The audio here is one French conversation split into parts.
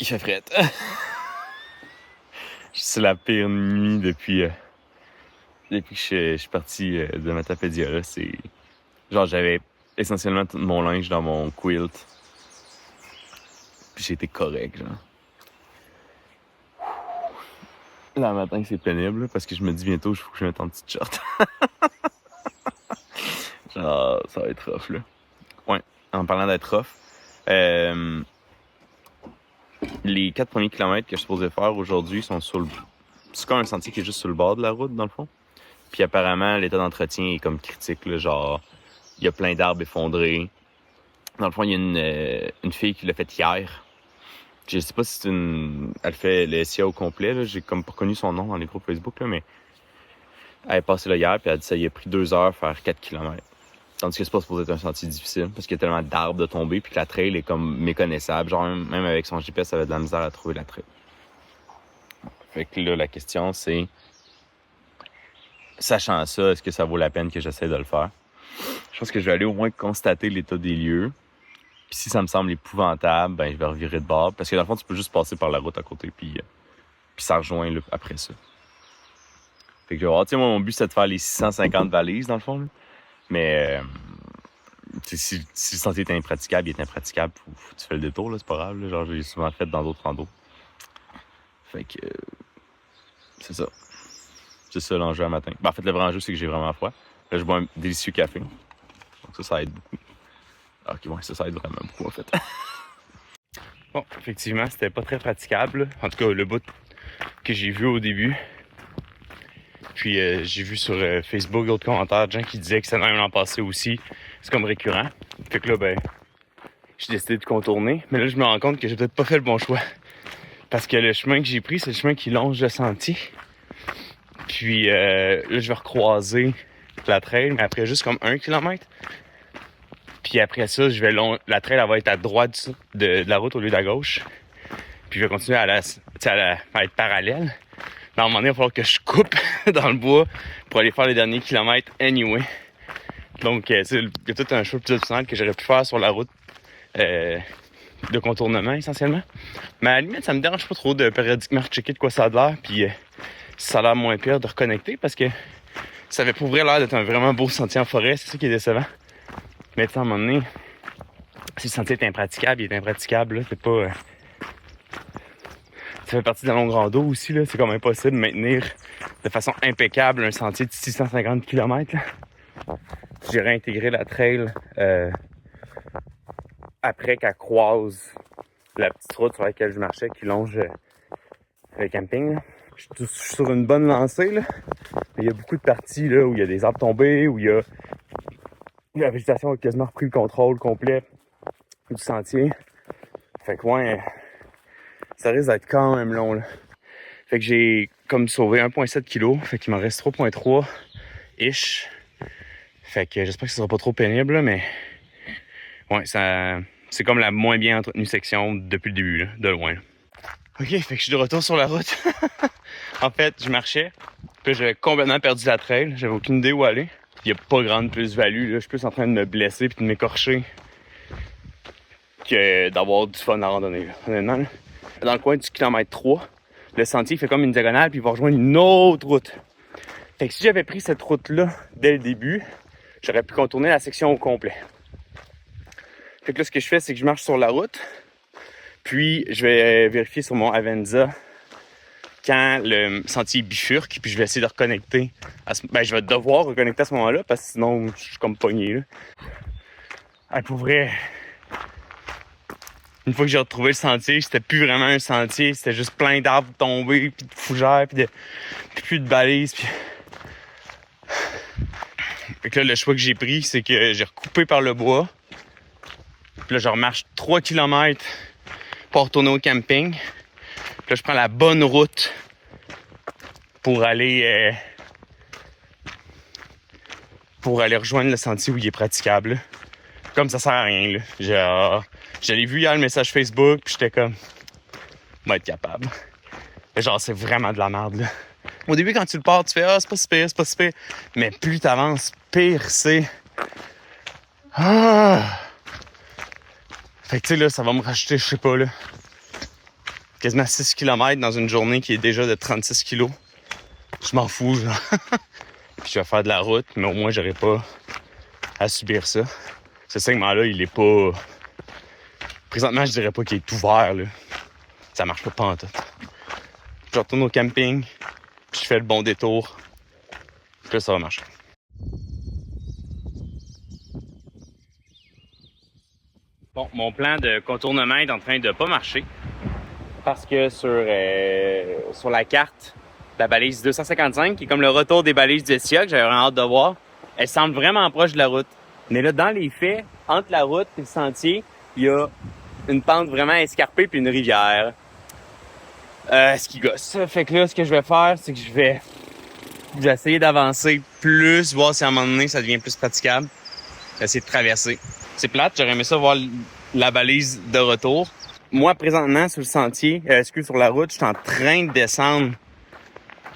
Il fait fret. C'est la pire nuit depuis que je suis parti de Matapédia. Là. C'est... Genre, j'avais essentiellement tout mon linge dans mon quilt. Puis j'étais correct, genre. Là, le matin, c'est pénible, là, parce que je me dis bientôt, il faut que je mette en petite short. Genre, ça va être rough, là. Ouais, en parlant d'être rough, les 4 premiers kilomètres que je suis supposé faire aujourd'hui sont sur le... C'est comme un sentier qui est juste sur le bord de la route, dans le fond. Puis apparemment, l'état d'entretien est comme critique, là, genre, il y a plein d'arbres effondrés. Dans le fond, il y a une fille qui l'a fait hier. Je sais pas si c'est une... Elle fait le SIA au complet, là. J'ai comme pas connu son nom dans les groupes Facebook, là, mais elle est passée là hier, puis elle a dit que ça lui a pris 2 heures faire 4 kilomètres. Tandis que c'est pas supposé être un sentier difficile, parce qu'il y a tellement d'arbres de tomber, puis que la trail est comme méconnaissable. Genre, même avec son GPS, elle avait de la misère à trouver la trail. Fait que là, la question, c'est... Sachant ça, est-ce que ça vaut la peine que j'essaie de le faire? Je pense que je vais aller au moins constater l'état des lieux. Puis si ça me semble épouvantable, ben je vais revirer de bord. Parce que dans le fond, tu peux juste passer par la route à côté, puis ça rejoint là, après ça. Fait que je vais voir, moi, mon but, c'est de faire les 650 valises, dans le fond. Là. Mais si le sentier est impraticable, il est impraticable. Faut que tu fais le détour, là, c'est pas grave. Là. Genre, je l'ai souvent fait dans d'autres randos. Fait que c'est ça. C'est ça l'enjeu à matin. Ben, en fait, le vrai enjeu, c'est que j'ai vraiment froid. Là, je bois un délicieux café. Donc ça aide beaucoup. Ok, ouais, ça aide vraiment beaucoup, en fait. Bon, effectivement, c'était pas très praticable. En tout cas, le bout que j'ai vu au début. Puis j'ai vu sur Facebook d'autres commentaires de gens qui disaient que ça même l'an passé aussi. C'est comme récurrent. Fait que là, ben, j'ai décidé de contourner. Mais là, je me rends compte que j'ai peut-être pas fait le bon choix. Parce que le chemin que j'ai pris, c'est le chemin qui longe le sentier. Puis là, je vais recroiser la trail, mais après juste comme 1 kilomètre. Puis après ça, la trail, elle va être à droite de la route au lieu de la gauche. Puis je vais continuer à être parallèle. Mais à un moment donné, il va falloir que je coupe dans le bois pour aller faire les derniers kilomètres anyway. Donc, il y a tout un choix plus optionnel que j'aurais pu faire sur la route de contournement, essentiellement. Mais à la limite, ça me dérange pas trop de périodiquement rechecker de quoi ça a l'air. Puis si ça a l'air moins pire, de reconnecter parce que ça avait pour vrai l'air d'être un vraiment beau sentier en forêt. C'est ça qui est décevant. Mais à un moment donné, si le sentier est impraticable, il est impraticable. Là, c'est pas... Ça fait partie de la longue rando aussi. Là. C'est comme impossible de maintenir de façon impeccable un sentier de 650 km. Là. J'ai réintégré la trail après qu'elle croise la petite route sur laquelle je marchais qui longe le camping. Là. Je suis sur une bonne lancée. Là. Il y a beaucoup de parties là, où il y a des arbres tombés, où la végétation a quasiment repris le contrôle complet du sentier. Fait que ouais, ça risque d'être quand même long. Là. Fait que j'ai comme sauvé 1,7 kg. Fait qu'il m'en reste 3,3-ish. Fait que j'espère que ce sera pas trop pénible, là, mais ouais, c'est comme la moins bien entretenue section depuis le début, là, de loin. Là. Ok, fait que je suis de retour sur la route. En fait, je marchais, puis j'avais complètement perdu la trail. J'avais aucune idée où aller. Il n'y a pas grande plus-value. Là. Je suis plus en train de me blesser puis de m'écorcher que d'avoir du fun à randonner. Là. Honnêtement, là. Dans le coin du kilomètre 3, le sentier fait comme une diagonale puis il va rejoindre une autre route. Fait que si j'avais pris cette route-là dès le début, j'aurais pu contourner la section au complet. Fait que là, ce que je fais, c'est que je marche sur la route, puis je vais vérifier sur mon Avenza quand le sentier bifurque, puis je vais essayer de reconnecter. Je vais devoir reconnecter à ce moment-là, parce que sinon, je suis comme pogné, là. Ah, pour vrai, une fois que j'ai retrouvé le sentier, c'était plus vraiment un sentier, c'était juste plein d'arbres tombés, puis de fougères, puis plus de balises, puis... Fait que là, le choix que j'ai pris, c'est que j'ai recoupé par le bois. Puis là, je remarche 3 km pour retourner au camping. Puis là, je prends la bonne route pour aller rejoindre le sentier où il est praticable. Comme ça sert à rien. Là. J'avais vu hier le message Facebook, puis j'étais comme... On va être capable. Et genre, c'est vraiment de la merde, là. Au début, quand tu le pars, tu fais « Ah, c'est pas si pire, c'est pas si pire. » Mais plus t'avances, pire c'est. Ah! Fait que tu sais, là, ça va me racheter, je sais pas, là, quasiment 6 km dans une journée qui est déjà de 36 kilos. Je m'en fous, genre. Puis je vais faire de la route, mais au moins j'aurai pas à subir ça. Ce segment-là, il est pas... Présentement, je dirais pas qu'il est ouvert, là. Ça marche pas en tout. Je retourne au camping, puis je fais le bon détour. Puis là, ça va marcher. Bon, mon plan de contournement est en train de pas marcher. Parce que sur la carte, la balise 255, qui est comme le retour des balises du SIA, que j'avais vraiment hâte de voir, elle semble vraiment proche de la route. Mais là, dans les faits, entre la route et le sentier, il y a une pente vraiment escarpée puis une rivière. Ce qui gosse. Fait que là, ce que je vais faire, c'est que je vais essayer d'avancer plus, voir si à un moment donné, ça devient plus praticable. Essayer de traverser. C'est plate, j'aurais aimé ça voir la balise de retour. Moi, présentement, sur le sentier, sur la route, je suis en train de descendre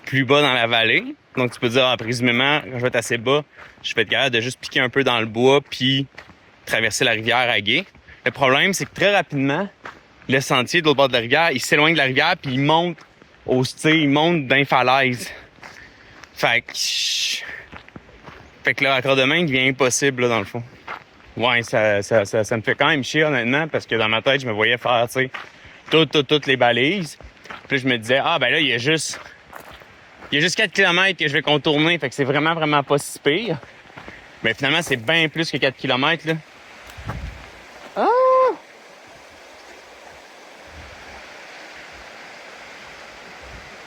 plus bas dans la vallée. Donc, tu peux dire, présumément, quand je vais être assez bas, je vais être capable de juste piquer un peu dans le bois puis traverser la rivière à gué. Le problème, c'est que très rapidement, le sentier de l'autre bord de la rivière, il s'éloigne de la rivière puis il monte il monte d'un falaise. Fait que le raccordement, il devient impossible, là, dans le fond. Ouais, ça me fait quand même chier, honnêtement, parce que dans ma tête, je me voyais faire, tu sais, toutes les balises. Puis là, je me disais, ben là, il y a juste 4 km que je vais contourner, fait que c'est vraiment, vraiment pas si pire. Mais finalement, c'est bien plus que 4 km, là. Ah!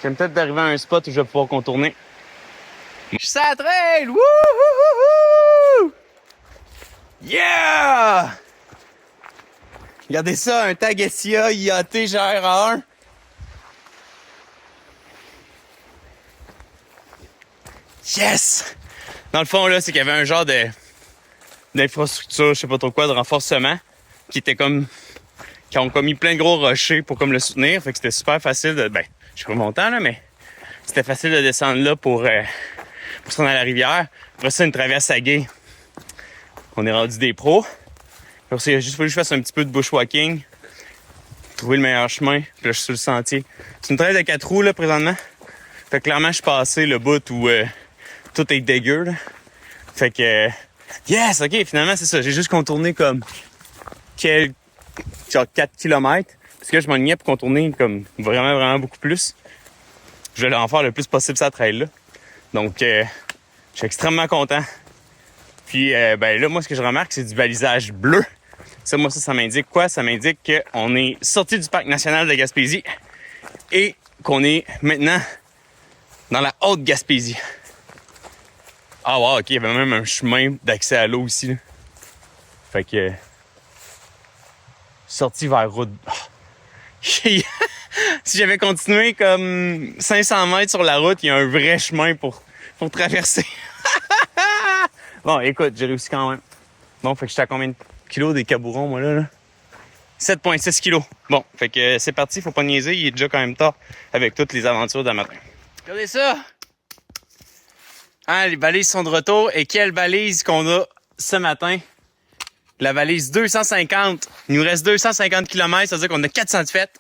J'aime peut-être d'arriver à un spot où je vais pouvoir contourner. Je suis à la trail! Wouhouhouhou! Yeah! Regardez ça, un tag SIA IAT GRA1. Yes! Dans le fond, là, c'est qu'il y avait un genre d'infrastructure, je sais pas trop quoi, de renforcement, qui ont comme mis plein de gros rochers pour comme le soutenir. Fait que c'était super facile de... je suis pas montant, là, mais c'était facile de descendre là pour se rendre à la rivière. Après ça, une traverse à gué. On est rendu des pros. Après ça, il a juste fallu que je fasse un petit peu de bushwalking, trouver le meilleur chemin. Puis là, je suis sur le sentier. C'est une trail de 4 roues, là, présentement. Fait que clairement, je suis passé le bout où tout est dégueu, là. Fait que... yes! OK, finalement, c'est ça. J'ai juste contourné comme... genre 4 km. Parce que je m'enlignais pour contourner comme vraiment, vraiment beaucoup plus. Je vais en faire le plus possible cette trail-là. Donc, je suis extrêmement content. Puis, là, moi, ce que je remarque, c'est du balisage bleu. Ça m'indique quoi? Ça m'indique qu'on est sorti du parc national de Gaspésie et qu'on est maintenant dans la Haute-Gaspésie. Ah, wow, OK, il y avait même un chemin d'accès à l'eau ici, là. Fait que... sorti vers route... Si j'avais continué comme 500 mètres sur la route, il y a un vrai chemin pour traverser. Bon, écoute, j'ai réussi quand même. Bon, fait que j'étais à combien de kilos des cabourons, moi, là? 7,6 kilos. Bon, fait que c'est parti, faut pas niaiser, il est déjà quand même tard avec toutes les aventures de matin. Regardez ça! Hein, les balises sont de retour. Et quelle balise qu'on a ce matin? La balise 250. Il nous reste 250 km, ça veut dire qu'on a 400 de fête.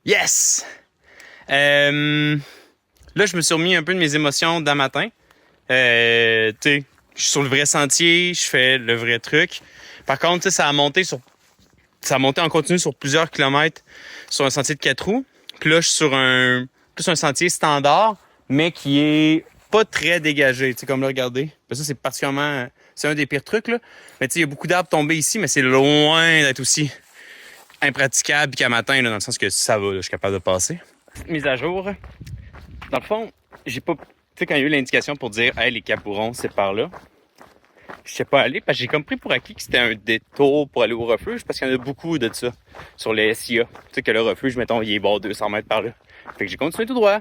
Yes! Là, je me suis remis un peu de mes émotions d'un matin. Tu sais, je suis sur le vrai sentier, je fais le vrai truc. Par contre, tu sais, ça a monté en continu sur plusieurs kilomètres sur un sentier de 4 roues. Puis là, je suis sur un sentier standard, mais qui est pas très dégagé. Tu sais, comme là, regardez. Ça, c'est particulièrement... c'est un des pires trucs, là. Mais tu sais, il y a beaucoup d'arbres tombés ici, mais c'est loin d'être aussi impraticable qu'à matin, là, dans le sens que ça va, là, je suis capable de passer. Petite mise à jour. Dans le fond, j'ai pas... Tu sais, quand il y a eu l'indication pour dire « Hey, les Cabourons, c'est par là », je sais pas aller, parce que j'ai comme pris pour acquis que c'était un détour pour aller au refuge, parce qu'il y en a beaucoup de ça sur les SIA. Tu sais que le refuge, mettons, il est bas 200 mètres par là. Fait que j'ai continué tout droit.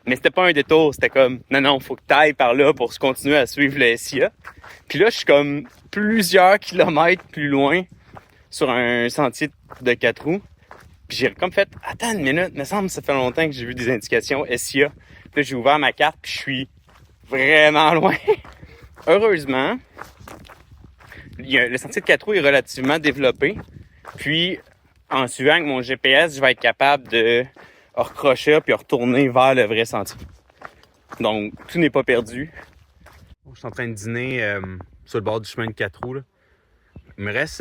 Mais c'était pas un détour, c'était comme « Non, faut que t'ailles par là pour continuer à suivre le SIA ». Puis là, je suis comme plusieurs kilomètres plus loin sur un sentier de 4 roues. Puis j'ai comme fait « Attends une minute, il me semble que ça fait longtemps que j'ai vu des indications SIA ». Puis là, j'ai ouvert ma carte, puis je suis vraiment loin. Heureusement, le sentier de 4 roues est relativement développé. Puis, en suivant avec mon GPS, je vais être capable de recrocher puis retourner vers le vrai sentier. Donc, tout n'est pas perdu. Je suis en train de dîner sur le bord du chemin de 4 roues. Là. Il me reste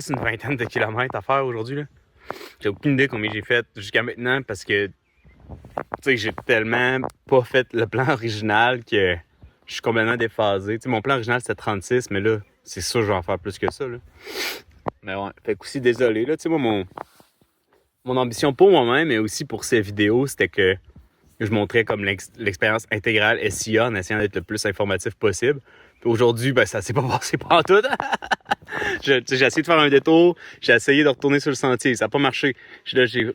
une vingtaine de kilomètres à faire aujourd'hui. Là. J'ai aucune idée combien j'ai fait jusqu'à maintenant parce que j'ai tellement pas fait le plan original que je suis complètement déphasé. T'sais, mon plan original c'était 36, mais là, c'est sûr que je vais en faire plus que ça. Là. Mais ouais, fait que aussi désolé. Là, moi, mon ambition pour moi-même, mais aussi pour ces vidéos, c'était que je montrais comme l'expérience intégrale SIA en essayant d'être le plus informatif possible. Puis aujourd'hui, ben, ça s'est pas passé tout. J'ai essayé de faire un détour, j'ai essayé de retourner sur le sentier, ça n'a pas marché. J'ai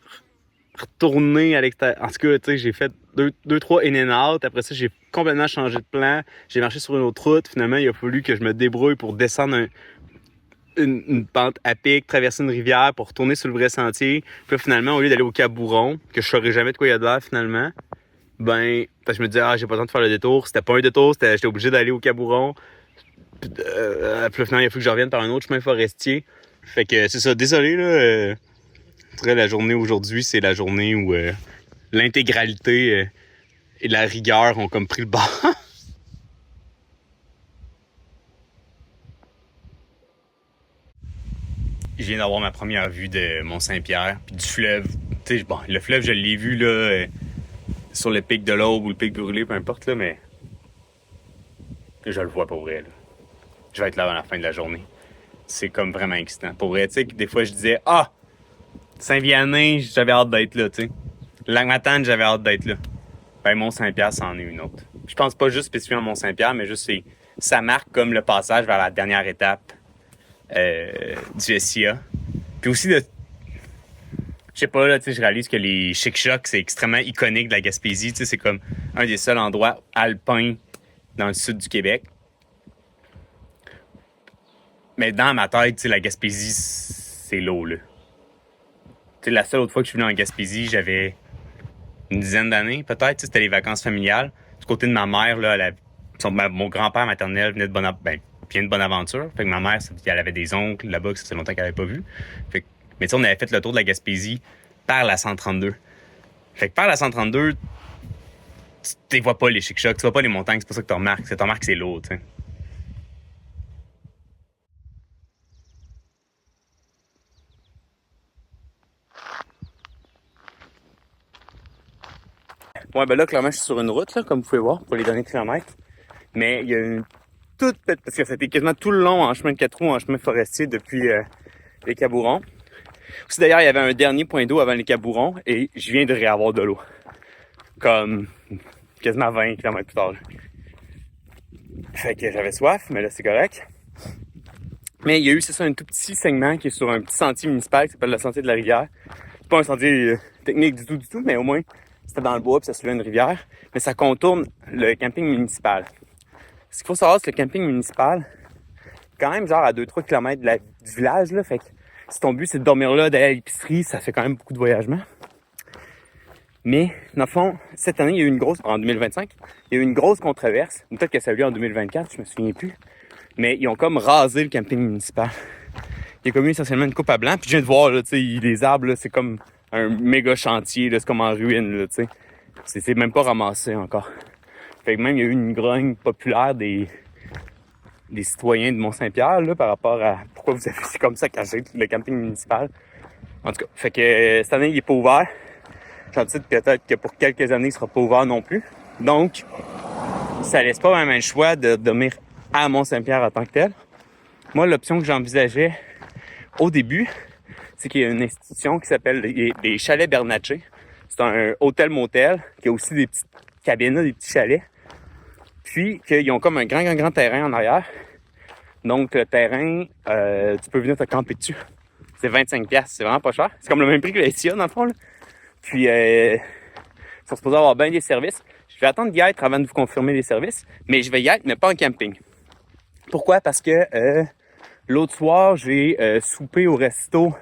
retourné à l'extérieur. En tout cas, tu sais, j'ai fait deux, trois in and out. Après ça, j'ai complètement changé de plan. J'ai marché sur une autre route. Finalement, il a fallu que je me débrouille pour descendre une pente à pic, traverser une rivière pour retourner sur le vrai sentier. Puis là, finalement, au lieu d'aller au Cap Bourron, que je saurais jamais de quoi il y a de l'air finalement, ben, parce que je me disais, j'ai pas le temps de faire le détour. C'était pas un détour, j'étais obligé d'aller au Cap Bourron. Puis là, finalement, il a fallu que je revienne par un autre chemin forestier. Fait que c'est ça, désolé, là. La journée aujourd'hui, c'est la journée où l'intégralité et la rigueur ont comme pris le bord. Je viens d'avoir ma première vue de Mont-Saint-Pierre, puis du fleuve. Tu sais, bon, le fleuve, je l'ai vu là, sur le pic de l'Aube ou le pic brûlé, peu importe, là, mais je le vois pour vrai. Là. Je vais être là avant la fin de la journée. C'est comme vraiment excitant. Pour vrai, tu sais, des fois, je disais, Saint-Vianney, j'avais hâte d'être là, tu sais. Lac-Matane, j'avais hâte d'être là. Ben, Mont-Saint-Pierre, c'en est une autre. Je pense pas juste spécifiquement Mont-Saint-Pierre, mais juste ça marque comme le passage vers la dernière étape du SIA. Puis aussi, je sais pas, là, tu sais, je réalise que les Chic-Chocs, c'est extrêmement iconique de la Gaspésie. Tu sais, c'est comme un des seuls endroits alpins dans le sud du Québec. Mais dans ma tête, tu sais, la Gaspésie, c'est l'eau, là. Tu sais, la seule autre fois que je suis venu en Gaspésie, j'avais une dizaine d'années, peut-être. C'était les vacances familiales. Du côté de ma mère, là, mon grand-père maternel venait de Bonaventure. Fait que ma mère, elle avait des oncles là-bas que ça faisait longtemps qu'elle n'avait pas vu. Fait que, mais tu sais, on avait fait le tour de la Gaspésie par la 132. Fait que par la 132, tu vois pas les Chic-Chocs, tu vois pas les montagnes, c'est pas ça que tu remarques. Tu remarques que c'est l'eau, tu sais. Ouais, ben là, clairement, je suis sur une route, là, comme vous pouvez voir, pour les derniers kilomètres. Mais il y a une toute petite, parce que c'était quasiment tout le long en chemin de 4 roues, en chemin forestier depuis les Cabourons. Aussi, d'ailleurs, il y avait un dernier point d'eau avant les Cabourons et je viens de réavoir de l'eau. Comme quasiment 20 km plus tard. Là. Fait que j'avais soif, mais là, c'est correct. Mais il y a eu, c'est ça, un tout petit segment qui est sur un petit sentier municipal qui s'appelle le Sentier de la Rivière. C'est pas un sentier technique du tout, mais au moins, c'était dans le bois puis ça suivait une rivière. Mais ça contourne le camping municipal. Ce qu'il faut savoir, c'est que le camping municipal, quand même genre à 2-3 km du village, là, fait que si ton but c'est de dormir là, d'aller à l'épicerie, ça fait quand même beaucoup de voyagement. Mais, dans le fond, cette année, il y a eu en 2025, il y a eu une grosse controverse. Peut-être que ça a eu lieu en 2024, je me souviens plus. Mais ils ont comme rasé le camping municipal. Il y a comme eu essentiellement une coupe à blanc. Puis je viens de voir, là, tu sais, les arbres, là, c'est comme un méga chantier, là, c'est comme en ruine, là, tu sais. C'est même pas ramassé encore. Fait que même, il y a eu une grogne populaire des citoyens de Mont-Saint-Pierre, là, par rapport à pourquoi vous avez fait comme ça caché le camping municipal. En tout cas, fait que cette année, il est pas ouvert. J'anticipe peut-être que pour quelques années, il sera pas ouvert non plus. Donc, ça laisse pas vraiment le choix de dormir à Mont-Saint-Pierre en tant que tel. Moi, l'option que j'envisageais au début, c'est qu'il y a une institution qui s'appelle les Chalets Bernatchez. C'est un hôtel-motel qui a aussi des petites cabines, des petits chalets. Puis, qu'ils ont comme un grand terrain en arrière. Donc, le terrain, tu peux venir te camper dessus. C'est 25$, c'est vraiment pas cher. C'est comme le même prix que le SIA, dans le fond, là. Puis, ils sont supposés avoir bien des services. Je vais attendre d'y être avant de vous confirmer les services. Mais je vais y être, mais pas en camping. Pourquoi? Parce que l'autre soir, j'ai soupé au resto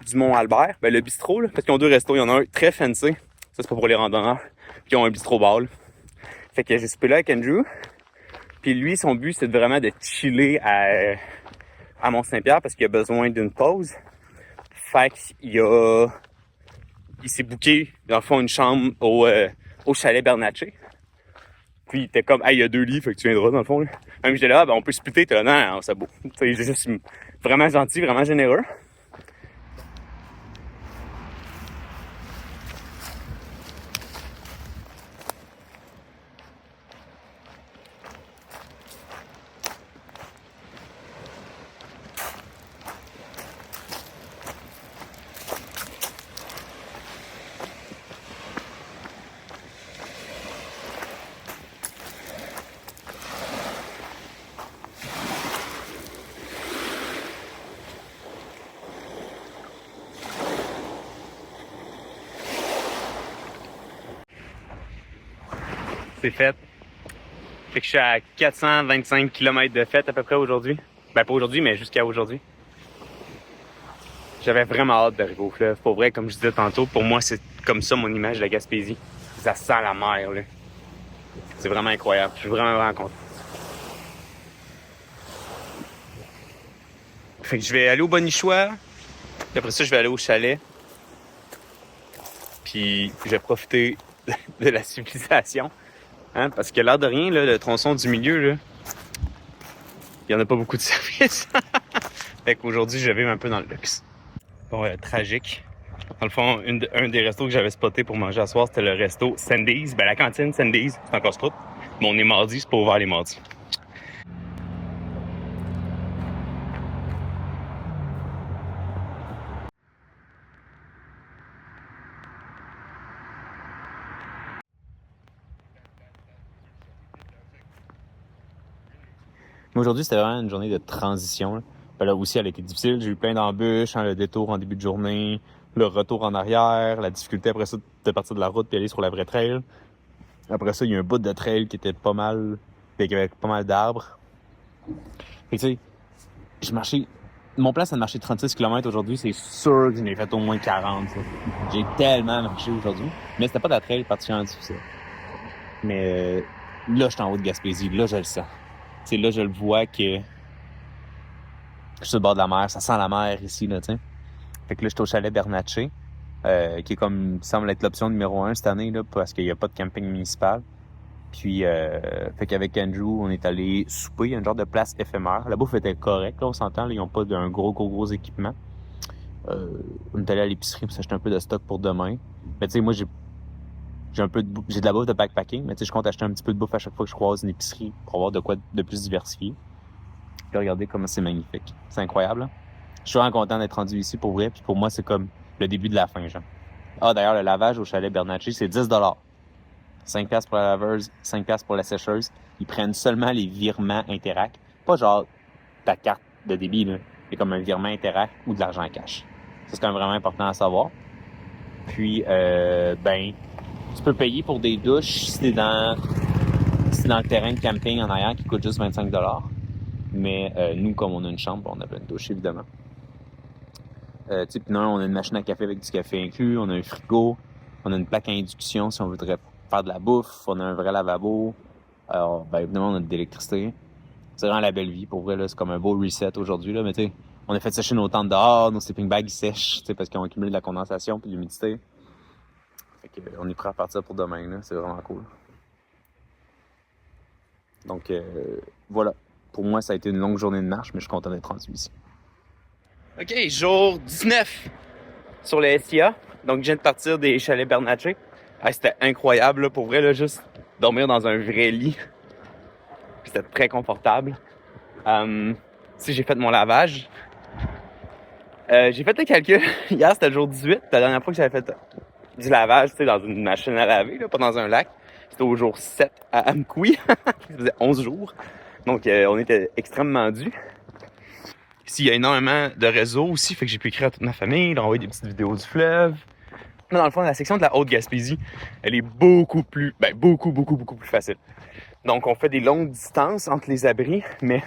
du Mont-Albert. Ben, le bistrot, là, parce qu'ils ont deux restos. Il y en a un très fancy. Ça, c'est pas pour les randonneurs. Puis, ils ont un bistrot-bar, là. Fait que j'ai soupé là avec Andrew. Puis lui, son but, c'est vraiment de chiller à Mont-Saint-Pierre parce qu'il a besoin d'une pause. Fait qu'il s'est booké, dans le fond, une chambre au chalet Bernatchez. Puis il était comme, hey, il y a 2 lits, fait que tu viendras, dans le fond. Là. Même j'étais là, ben, on peut splitter. T'es là, non, c'est beau. Il est juste vraiment gentil, vraiment généreux. C'est fait. Fait que je suis à 425 km de fête à peu près aujourd'hui. Ben pas aujourd'hui, mais jusqu'à aujourd'hui. J'avais vraiment hâte d'arriver au fleuve. Pour vrai, comme je disais tantôt, pour moi, c'est comme ça mon image de la Gaspésie. Ça sent la mer, là. C'est vraiment incroyable. Je suis vraiment content. Fait que je vais aller au Bonichois. Puis après ça, je vais aller au chalet. Puis je vais profiter de la civilisation. Hein? Parce que l'air de rien, là, le tronçon du milieu, là, il n'y en a pas beaucoup de services. Fait qu'aujourd'hui, je vais vivre un peu dans le luxe. Bon, tragique. Dans le fond, un des restos que j'avais spoté pour manger à soir, c'était le resto Sandy's. Ben, la cantine Sandy's, c'est encore sprout. Mais on est mardi, c'est pas ouvert les mardis. Mais aujourd'hui, c'était vraiment une journée de transition. Là. Ben là aussi, elle a été difficile. J'ai eu plein d'embûches, hein, le détour en début de journée, le retour en arrière, la difficulté après ça de partir de la route et aller sur la vraie trail. Après ça, il y a un bout de trail qui était pas mal, puis avec pas mal d'arbres. Et tu sais, je marchais. Mon plan, c'est de marcher 36 km aujourd'hui. C'est sûr que j'en ai fait au moins 40. Ça. J'ai tellement marché aujourd'hui. Mais c'était pas de la trail particulièrement difficile. Mais là, je suis en haut de Gaspésie. Là, je le sens. C'est là, je le vois que je suis sur le bord de la mer. Ça sent la mer ici, là, tu sais. Fait que là, je suis au chalet Bernatchez, qui est comme, semble être l'option numéro 1 cette année, là, parce qu'il n'y a pas de camping municipal. Puis, fait qu'avec Andrew, on est allé souper. Il y a une genre de place éphémère. La bouffe était correcte, là, on s'entend. Là, ils n'ont pas d'un gros équipement. On est allé à l'épicerie pour s'acheter un peu de stock pour demain. Mais tu sais, moi, j'ai de la bouffe de backpacking, mais tu sais, je compte acheter un petit peu de bouffe à chaque fois que je croise une épicerie pour avoir de quoi de plus diversifié. Puis regardez comment c'est magnifique. C'est incroyable, là. Je suis vraiment content d'être rendu ici pour vrai. Puis pour moi, c'est comme le début de la fin, genre. Ah, d'ailleurs, le lavage au chalet Bernatchez, c'est 10 $. 5$ pour la laveuse, 5$ pour la sécheuse. Ils prennent seulement les virements Interac. Pas genre ta carte de débit, là. C'est comme un virement Interac ou de l'argent cash. Ça, c'est quand même vraiment important à savoir. Puis, ben, tu peux payer pour des douches si t'es dans le terrain de camping en arrière qui coûte juste 25 $. Mais nous, comme on a une chambre, on avait une douche, évidemment. Tu sais, puis non, on a une machine à café avec du café inclus, on a un frigo, on a une plaque à induction si on voudrait faire de la bouffe, on a un vrai lavabo. Alors, ben évidemment, on a de l'électricité. C'est vraiment la belle vie. Pour vrai, là, c'est comme un beau reset aujourd'hui, là. Mais tu sais, on a fait sécher nos tentes dehors, nos sleeping bags, ils sèchent, tu sais, parce qu'ils ont accumulé de la condensation puis de l'humidité. Fait que, on est prêt à partir pour demain, là. C'est vraiment cool. Donc, voilà. Pour moi, ça a été une longue journée de marche, mais je suis content d'être rendu ici. OK, jour 19 sur le SIA. Donc, je viens de partir des chalets Bernatchez. Ah, c'était incroyable, là, pour vrai, là, juste dormir dans un vrai lit. C'était très confortable. Si j'ai fait mon lavage. J'ai fait le calcul. Hier, c'était le jour 18. La dernière fois que j'avais fait du lavage, tu sais, dans une machine à laver, là, pas dans un lac. C'était au jour 7 à Amkoui. Ça faisait 11 jours. Donc, on était extrêmement dû. Ici, il y a énormément de réseaux aussi, fait que j'ai pu écrire à toute ma famille, leur envoyer des petites vidéos du fleuve. Dans le fond, la section de la Haute-Gaspésie, elle est beaucoup plus facile. Donc, on fait des longues distances entre les abris, mais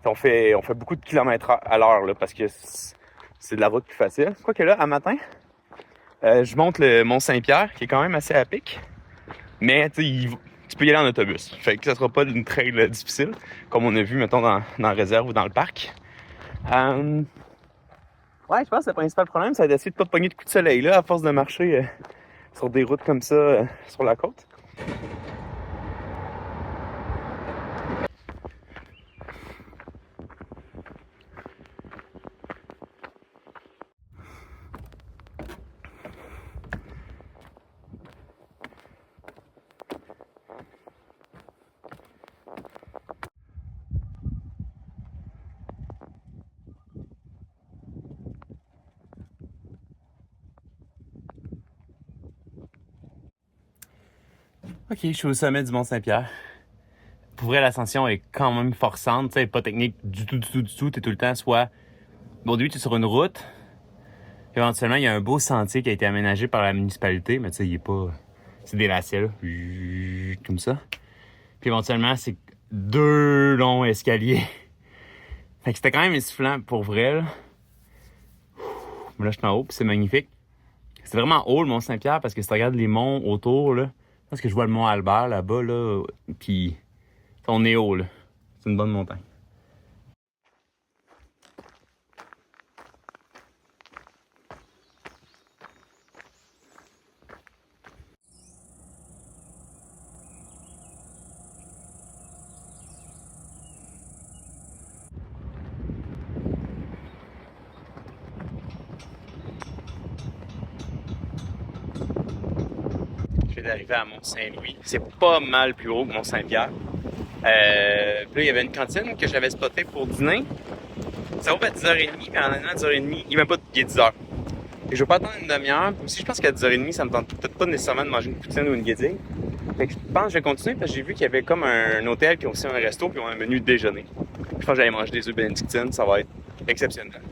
on fait beaucoup de kilomètres à l'heure, là, parce que c'est de la route plus facile. Quoique là, à matin, je monte le Mont-Saint-Pierre, qui est quand même assez à pic, mais tu peux y aller en autobus. Fait que ça sera pas une trail difficile, comme on a vu, mettons, dans la réserve ou dans le parc. Ouais, je pense que le principal problème, c'est d'essayer de pas pogner de coups de soleil là, à force de marcher sur des routes comme ça sur la côte. Ok, je suis au sommet du Mont-Saint-Pierre. Pour vrai, l'ascension est quand même forçante, tu sais, pas technique du tout. T'es tout le temps soit... Bon, au début, tu es sur une route. Éventuellement, il y a un beau sentier qui a été aménagé par la municipalité, mais tu sais, il est pas... C'est des lacets, là. Comme ça. Puis éventuellement, c'est 2 longs escaliers. Fait que c'était quand même essoufflant pour vrai, là. Mais là, je suis en haut, puis c'est magnifique. C'est vraiment haut, le Mont-Saint-Pierre, parce que si tu regardes les monts autour, là, parce que je vois le Mont Albert là-bas, là, puis on est haut, là. C'est une bonne montagne. Je viens d'arriver à Mont-Saint-Louis. C'est pas mal plus haut que Mont-Saint-Pierre. Puis là, il y avait une cantine que j'avais spotée pour dîner. Ça ouvre à 10h30, mais en attendant à 10h30, il est même pas il est 10h. Et je vais pas attendre une demi-heure. Puis aussi, je pense qu'à 10h30, ça me tente peut-être pas nécessairement de manger une poutine ou une guédille. Fait que je pense que je vais continuer parce que j'ai vu qu'il y avait comme un hôtel qui a aussi un resto puis ils ont un menu déjeuner. Je pense que j'allais manger des œufs bénédictines, ça va être exceptionnel.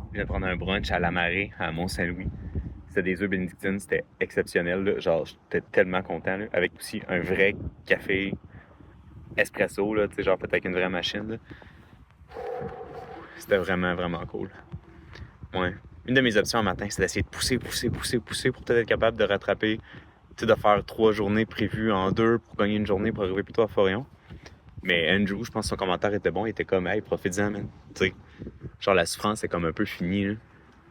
Je viens de prendre un brunch à la Marée, à Mont-Saint-Louis. C'était des œufs bénédictines, c'était exceptionnel. Là. Genre, j'étais tellement content. Là. Avec aussi un vrai café espresso, là, genre peut-être avec une vraie machine. Là. C'était vraiment, vraiment cool. Ouais. Une de mes options en matin, c'est d'essayer de pousser pour peut-être être capable de rattraper, de faire 3 journées prévues en 2 pour gagner une journée pour arriver plutôt à Forillon. Mais Andrew, je pense que son commentaire était bon. Il était comme, hey, profite-en, man. T'sais, genre, la souffrance est comme un peu finie. Là.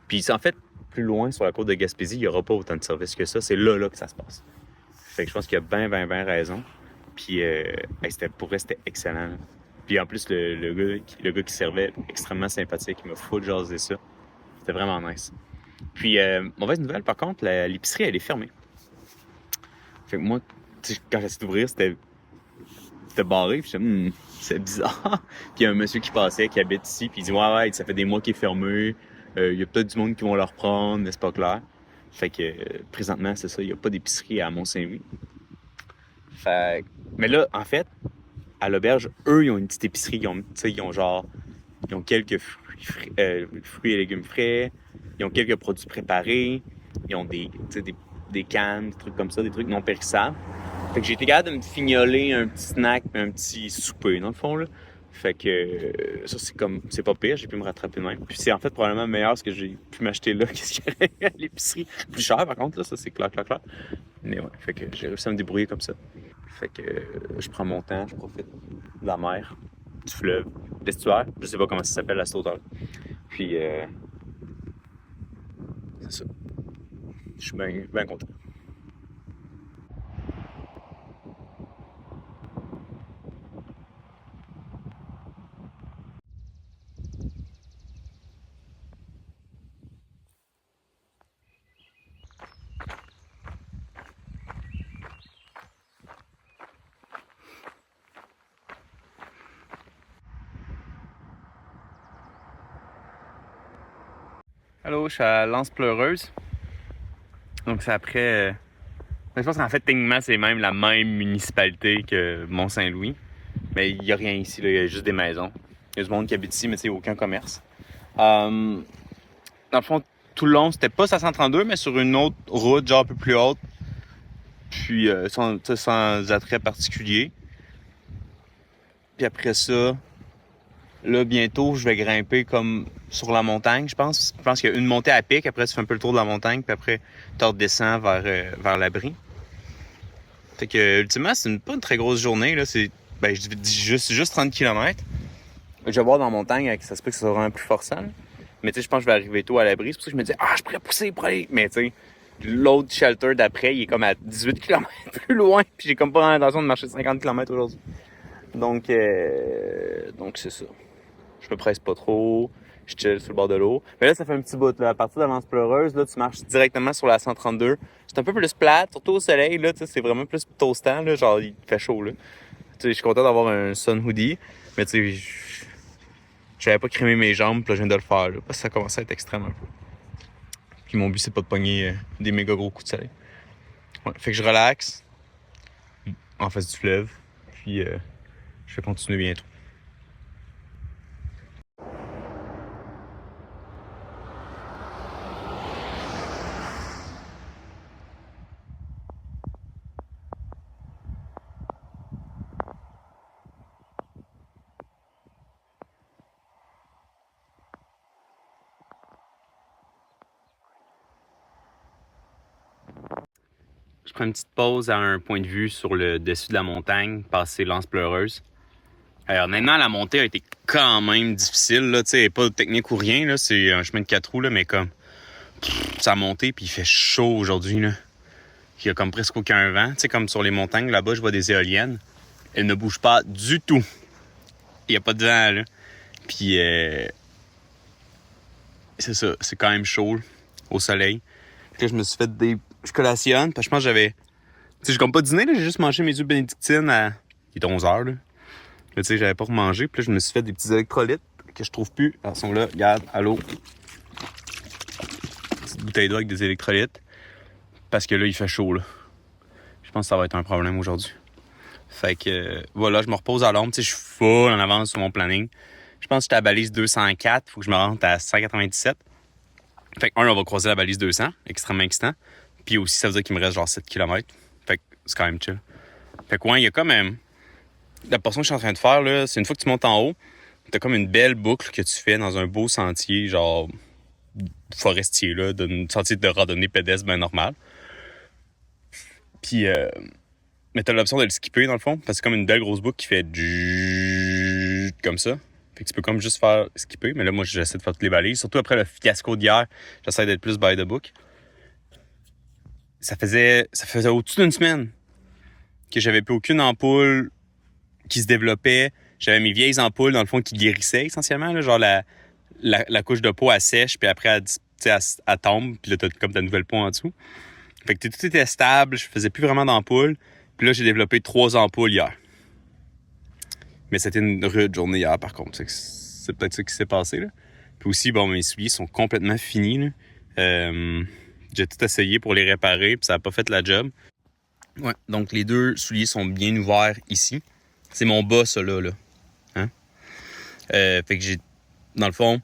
Puis, en fait, plus loin, sur la côte de Gaspésie, il n'y aura pas autant de services que ça. C'est là que ça se passe. Fait que je pense qu'il a bien raison. Puis, pour vrai, c'était excellent. Là. Puis, en plus, le gars qui servait, extrêmement sympathique. Il m'a full jasé ça. C'était vraiment nice. Puis, mauvaise nouvelle, par contre, l'épicerie, elle est fermée. Fait que moi, quand j'ai essayé d'ouvrir, c'était barré. Puis c'est bizarre. Puis il y a un monsieur qui passait, qui habite ici, puis il dit ouais, ça fait des mois qu'il est fermé. Il y a peut-être du monde qui vont le reprendre, mais c'est pas clair. Fait que présentement, c'est ça, il n'y a pas d'épicerie à Mont-Saint-Louis. Fait mais là, en fait, à l'auberge, eux, ils ont une petite épicerie. Ils ont quelques fruits et légumes frais. Ils ont quelques produits préparés. Ils ont des cannes, des trucs comme ça, des trucs non périssables. Fait que j'ai été capable de me fignoler un petit snack et un petit souper, dans le fond, là. Fait que ça, c'est pas pire, j'ai pu me rattraper de même. Puis c'est en fait probablement meilleur ce que j'ai pu m'acheter là qu'est-ce qu'il y avait à l'épicerie. Plus cher, par contre, là, ça, c'est clair. Mais ouais, fait que j'ai réussi à me débrouiller comme ça. Fait que je prends mon temps, je profite de la mer, du fleuve, de l'estuaire. Je sais pas comment ça s'appelle à cette hauteur. Puis, c'est ça. Je suis bien content. Allô, je suis à l'Anse Pleureuse. Donc c'est après... Je pense qu'en fait, techniquement, c'est même la même municipalité que Mont-Saint-Louis. Mais il n'y a rien ici, là. Il y a juste des maisons. Il y a du monde qui habite ici, mais il n'y a aucun commerce. Dans le fond, tout le long, c'était pas sur 132, mais sur une autre route, genre un peu plus haute. Puis sans attrait particulier. Puis après ça, là, bientôt, je vais grimper comme sur la montagne, je pense. Je pense qu'il y a une montée à pic, après tu fais un peu le tour de la montagne, puis après tu redescends vers l'abri. Fait que, ultimement, c'est pas une très grosse journée, là. C'est, ben, je dis juste 30 km. Je vais voir dans la montagne, ça se peut que ça soit vraiment plus forçant, là. Mais tu sais, je pense que je vais arriver tôt à l'abri. C'est pour ça que je me dis, je pourrais pousser pour aller. Mais tu sais, l'autre shelter d'après, il est comme à 18 km plus loin. Puis j'ai comme pas l'intention de marcher 50 km aujourd'hui. Donc c'est ça. Je me presse pas trop. Je chill sur le bord de l'eau. Mais là, ça fait un petit bout. Là. À partir de l'Anse Pleureuse, là, tu marches directement sur la 132. C'est un peu plus plate, surtout au soleil. Là, c'est vraiment plus toastant. Là, genre, il fait chaud. Là. Je suis content d'avoir un sun hoodie. Mais tu sais, j'avais pas crémé mes jambes. Puis là, je viens de le faire. Là, parce que ça commence à être extrême un peu. Puis mon but, c'est pas de pogner des méga gros coups de soleil. Ouais, fait que je relaxe en face du fleuve. Puis je vais continuer bientôt. Je prends une petite pause à un point de vue sur le dessus de la montagne, passer l'Anse Pleureuse. Alors, honnêtement, la montée a été quand même difficile, là, tu sais, pas de technique ou rien, là, c'est un chemin de 4 roues, là, mais comme, ça a monté, puis il fait chaud aujourd'hui, là. Il y a comme presque aucun vent, tu sais, comme sur les montagnes, là-bas, je vois des éoliennes. Elles ne bougent pas du tout. Il n'y a pas de vent, là. Puis, c'est ça, c'est quand même chaud, là, au soleil. Puis là, je me suis fait des... Je collationne, parce que je pense que j'avais... Tu sais, j'ai comme pas dîné, là, j'ai juste mangé mes œufs bénédictines à... Il est 11h, là. Mais tu sais, j'avais pas remangé. Puis là, je me suis fait des petits électrolytes que je trouve plus. Elles sont là, regarde, à l'eau. Petite bouteille d'eau avec des électrolytes. Parce que là, il fait chaud, là. Je pense que ça va être un problème aujourd'hui. Fait que, voilà, je me repose à l'ombre. Tu sais, je suis full en avance sur mon planning. Je pense que j'étais à la balise 204. Faut que je me rende à 197. Fait que, on va croiser la balise 200. Extrêmement excitant. Puis aussi, ça veut dire qu'il me reste genre 7 km. Fait que c'est quand même chill. Fait que, ouais, il y a quand même... La portion que je suis en train de faire, là, c'est une fois que tu montes en haut, t'as comme une belle boucle que tu fais dans un beau sentier, genre forestier, là, d'un sentier de randonnée pédestre bien normal. Puis, mais t'as l'option de le skipper, dans le fond, parce que c'est comme une belle grosse boucle qui fait comme ça. Fait que tu peux comme juste faire skipper, mais là, moi, j'essaie de faire toutes les balises. Surtout après le fiasco d'hier, j'essaie d'être plus by the book. Ça faisait au-dessus d'une semaine que j'avais plus aucune ampoule qui se développait. J'avais mes vieilles ampoules, dans le fond, qui guérissaient essentiellement. Là, genre la couche de peau, elle sèche, puis après, elle tombe, puis là, t'as comme ta nouvelle peau en dessous. Fait que tout était stable, je faisais plus vraiment d'ampoules. Puis là, j'ai développé 3 ampoules hier. Mais c'était une rude journée hier, par contre. C'est peut-être ça qui s'est passé, là. Puis aussi, bon, mes souliers sont complètement finis, là. J'ai tout essayé pour les réparer, puis ça n'a pas fait la job. Ouais, donc les 2 souliers sont bien ouverts ici. C'est mon bas, ça, là. Hein? Fait que dans le fond,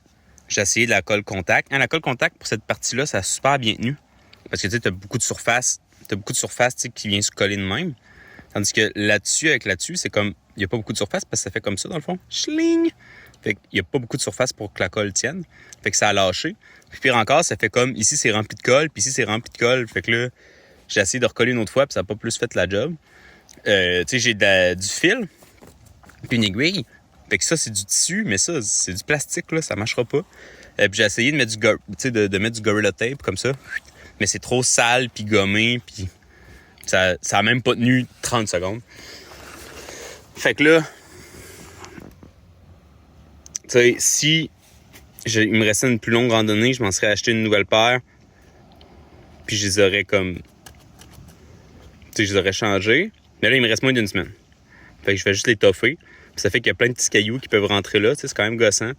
j'ai essayé de la colle contact. La colle contact, pour cette partie-là, ça a super bien tenu. Parce que, tu sais, t'as beaucoup de surface, tu sais, qui vient se coller de même. Tandis que là-dessus, c'est comme, il n'y a pas beaucoup de surface parce que ça fait comme ça, dans le fond. Schling! Fait qu'il n'y a pas beaucoup de surface pour que la colle tienne. Fait que ça a lâché. Puis pire encore, ça fait comme, ici, c'est rempli de colle, puis ici, c'est rempli de colle. Fait que là, j'ai essayé de recoller une autre fois, puis ça n'a pas plus fait la job. Tu sais, j'ai du fil, puis une aiguille. Fait que ça, c'est du tissu, mais ça, c'est du plastique, là, ça marchera pas. Puis j'ai essayé de mettre de mettre du Gorilla Tape, comme ça. Mais c'est trop sale, puis gommé, puis ça a même pas tenu 30 secondes. Fait que là, tu sais, si il me restait une plus longue randonnée, je m'en serais acheté une nouvelle paire, puis je les aurais comme... Tu sais, je les aurais changés. Mais là, il me reste moins d'une semaine. Fait que je vais juste les toffer. Puis ça fait qu'il y a plein de petits cailloux qui peuvent rentrer là. Tu sais, c'est quand même gossant.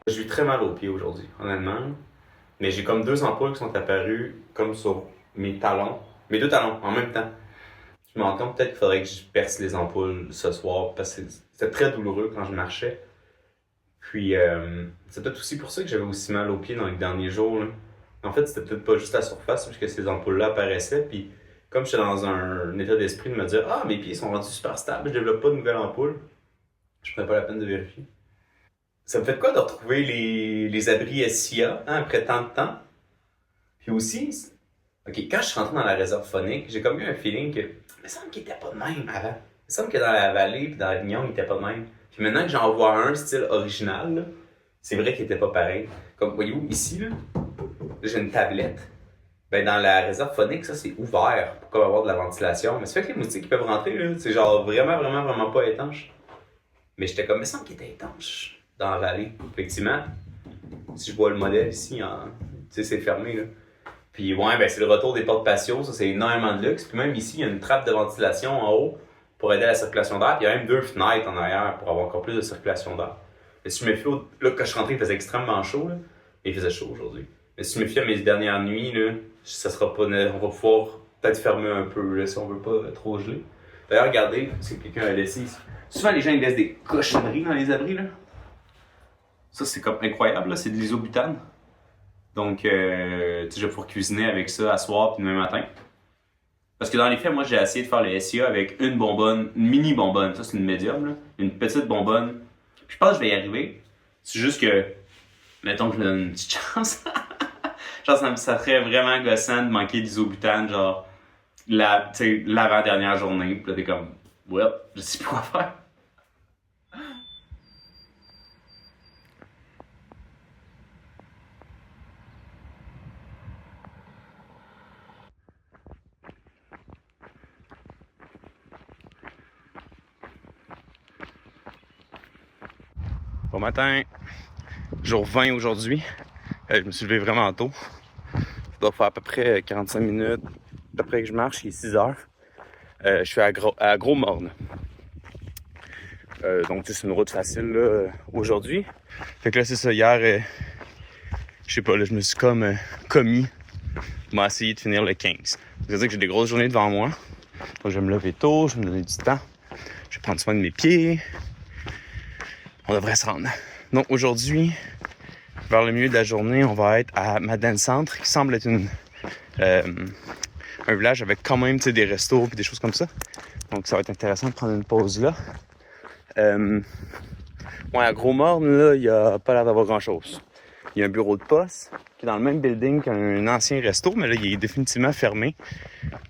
J'ai eu très mal aux pieds aujourd'hui, honnêtement. Mais j'ai comme deux ampoules qui sont apparues comme sur mes talons, mes deux talons en même temps. Je me rends compte peut-être qu'il faudrait que je perce les ampoules ce soir parce que c'était très douloureux quand je marchais. Puis c'est peut-être aussi pour ça que j'avais aussi mal aux pieds dans les derniers jours, là. En fait, c'était peut-être pas juste la surface, puisque ces ampoules-là apparaissaient. Puis comme j'étais dans un état d'esprit de me dire ah, mes pieds sont rendus super stables, je développe pas de nouvelles ampoules, je prenais pas la peine de vérifier. Ça me fait de quoi de retrouver les abris SIA hein, après tant de temps? Puis aussi, ok, quand je suis rentré dans la réserve phonique, j'ai comme eu un feeling que, il me semble qu'il était pas de même avant. Il me semble que dans la vallée puis dans l'Avignon, il était pas de même. Puis maintenant que j'en vois un style original, là, c'est vrai qu'il était pas pareil. Comme, voyez-vous, ici, là, j'ai une tablette. Ben, dans la réserve phonique, ça, c'est ouvert pour comme avoir de la ventilation. Mais ça fait que les moustiques qui peuvent rentrer, là, c'est genre vraiment, vraiment, vraiment pas étanche. Mais j'étais comme, il me semble qu'il était étanche dans la vallée. Effectivement, si je vois le modèle ici, tu sais, c'est fermé, là. Puis ouais, ben c'est le retour des portes patio, ça c'est énormément de luxe. Puis même ici, il y a une trappe de ventilation en haut pour aider à la circulation d'air. Puis il y a même deux fenêtres en arrière pour avoir encore plus de circulation d'air. Mais si je me fie là, quand je suis rentré, il faisait extrêmement chaud, là. Et il faisait chaud aujourd'hui. Mais si je me fie à mes dernières nuits, là, ça sera pas. On va pouvoir peut-être fermer un peu là, si on veut pas trop geler. D'ailleurs, regardez, c'est que quelqu'un a laissé ici. Souvent, les gens ils laissent des cochonneries dans les abris, là. Ça, c'est comme incroyable, là. C'est de l'isobutane. Donc, tu sais, je vais pouvoir cuisiner avec ça à soir puis demain matin. Parce que dans les faits, moi, j'ai essayé de faire le SIA avec une bonbonne, une mini bonbonne. Ça, c'est une médium, là. Une petite bonbonne. Puis je pense que je vais y arriver. C'est juste que, mettons que je me donne une petite chance. Genre, ça serait vraiment gossant de manquer d'isobutane, genre, l'avant-dernière journée. Puis là, t'es comme, well, je sais plus quoi faire. Bon matin, jour 20 aujourd'hui. Je me suis levé vraiment tôt. Ça doit faire à peu près 45 minutes. Après que je marche, il est 6 heures. Je suis à Gros-Morne. Donc, c'est une route facile là, aujourd'hui. Fait que là, c'est ça. Hier, je sais pas, là, je me suis comme commis. Je vais essayer de finir le 15. Ça veut dire que j'ai des grosses journées devant moi. Donc, je vais me lever tôt, je vais me donner du temps. Je vais prendre soin de mes pieds. On devrait se rendre. Donc, aujourd'hui, vers le milieu de la journée, on va être à Madeleine Centre, qui semble être un village avec quand même des restos et des choses comme ça. Donc, ça va être intéressant de prendre une pause là. Ouais, à Gros-Morne, là, il n'y a pas l'air d'avoir grand-chose. Il y a un bureau de poste qui est dans le même building qu'un ancien resto, mais là, il est définitivement fermé.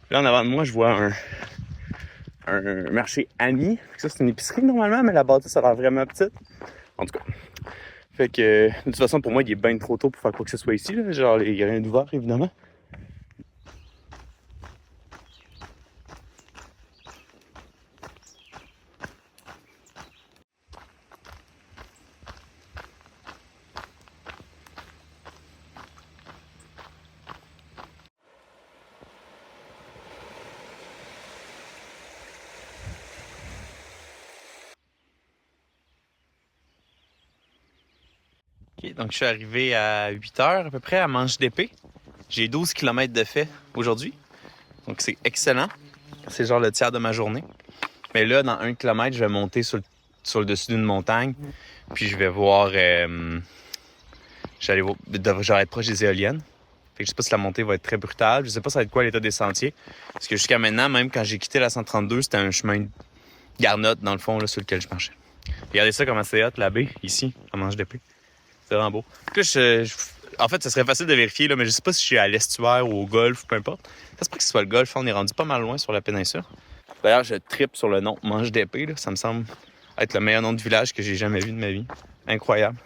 Là, en avant de moi, je vois un marché Ami. Ça, c'est une épicerie normalement, mais la bâtisse, ça a l'air vraiment petite. En tout cas. Fait que, de toute façon, pour moi, il est bien trop tôt pour faire quoi que ce soit ici, là. Genre, il n'y a rien d'ouvert, évidemment. OK, donc je suis arrivé à 8 heures à peu près à Manche d'Épée. J'ai 12 km de fait aujourd'hui. Donc c'est excellent. C'est genre le tiers de ma journée. Mais là, dans 1 km, je vais monter sur le dessus d'une montagne. Puis je vais voir... j'aurai être proche des éoliennes. Fait que je sais pas si la montée va être très brutale. Je sais pas ça va être quoi l'état des sentiers. Parce que jusqu'à maintenant, même quand j'ai quitté la 132, c'était un chemin de garnotte dans le fond là, sur lequel je marchais. Regardez ça comment c'est hot, la baie, ici, à Manche d'Épée. C'est vraiment beau. Là, en fait, ça serait facile de vérifier, là, mais je sais pas si je suis à l'estuaire ou au golfe, peu importe. Ça se peut que ce soit le golfe. On est rendu pas mal loin sur la péninsule. D'ailleurs, je trippe sur le nom Manche d'Épée. Ça me semble être le meilleur nom de village que j'ai jamais vu de ma vie. Incroyable.